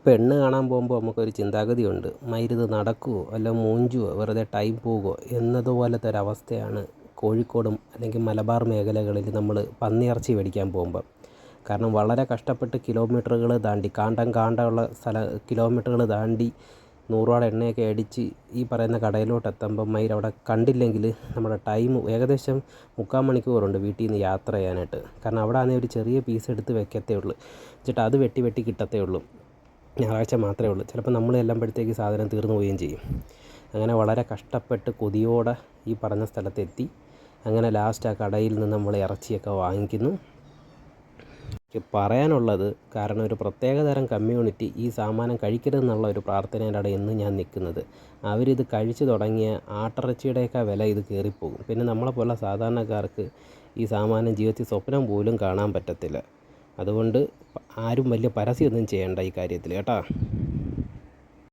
പെണ്ണ് കാണാൻ പോകുമ്പോൾ നമുക്കൊരു ചിന്താഗതിയുണ്ട്, മയിലിത് നടക്കുമോ അല്ല മൂഞ്ചുവോ വെറുതെ ടൈം പോകുമോ എന്നതുപോലത്തെ ഒരവസ്ഥയാണ് കോഴിക്കോടും അല്ലെങ്കിൽ മലബാർ മേഖലകളിൽ നമ്മൾ പന്നിയിറച്ചി മേടിക്കാൻ പോകുമ്പം. കാരണം വളരെ കഷ്ടപ്പെട്ട് കിലോമീറ്ററുകൾ താണ്ടി കാണ്ടമുള്ള കിലോമീറ്ററുകൾ താണ്ടി 100 രൂപയുടെ എണ്ണയൊക്കെ അടിച്ച് ഈ പറയുന്ന കടയിലോട്ട് എത്തുമ്പം മയിൽ അവിടെ കണ്ടില്ലെങ്കിൽ നമ്മുടെ ടൈം ഏകദേശം 3/4 മണിക്കൂറുണ്ട് വീട്ടിൽ നിന്ന് യാത്ര ചെയ്യാനായിട്ട്. കാരണം അവിടെ ആണെങ്കിൽ ഒരു ചെറിയ പീസ് എടുത്ത് വെക്കത്തേ ഉള്ളൂ, എന്നിട്ട് അത് വെട്ടി കിട്ടത്തേ ഉള്ളൂ. ഞായറാഴ്ച മാത്രമേ ഉള്ളൂ. ചിലപ്പോൾ നമ്മൾ ചെല്ലുമ്പോഴത്തേക്ക് സാധനം തീർന്നു പോവുകയും ചെയ്യും. അങ്ങനെ വളരെ കഷ്ടപ്പെട്ട് കൊതിയോടെ ഈ പറഞ്ഞ സ്ഥലത്തെത്തി. അങ്ങനെ ലാസ്റ്റ് ആ കടയിൽ നിന്ന് നമ്മൾ ഇറച്ചിയൊക്കെ വാങ്ങിക്കുന്നു. എനിക്ക് പറയാനുള്ളത്, കാരണം ഒരു പ്രത്യേകതരം കമ്മ്യൂണിറ്റി ഈ സാമാനം കഴിക്കരുതെന്നുള്ള ഒരു പ്രാർത്ഥനയിലാണ് ഇന്ന് ഞാൻ നിൽക്കുന്നത്. അവരിത് കഴിച്ചു തുടങ്ങിയ ആട്ടിറച്ചിയുടെയൊക്കെ വില ഇത് കയറിപ്പോകും. പിന്നെ നമ്മളെപ്പോലുള്ള സാധാരണക്കാർക്ക് ഈ സാമാനം ജീവിതത്തിൽ സ്വപ്നം പോലും കാണാൻ പറ്റത്തില്ല. അതുകൊണ്ട് ആരും വലിയ പരസ്യമൊന്നും ചെയ്യേണ്ട ഈ കാര്യത്തിൽ കേട്ടോ.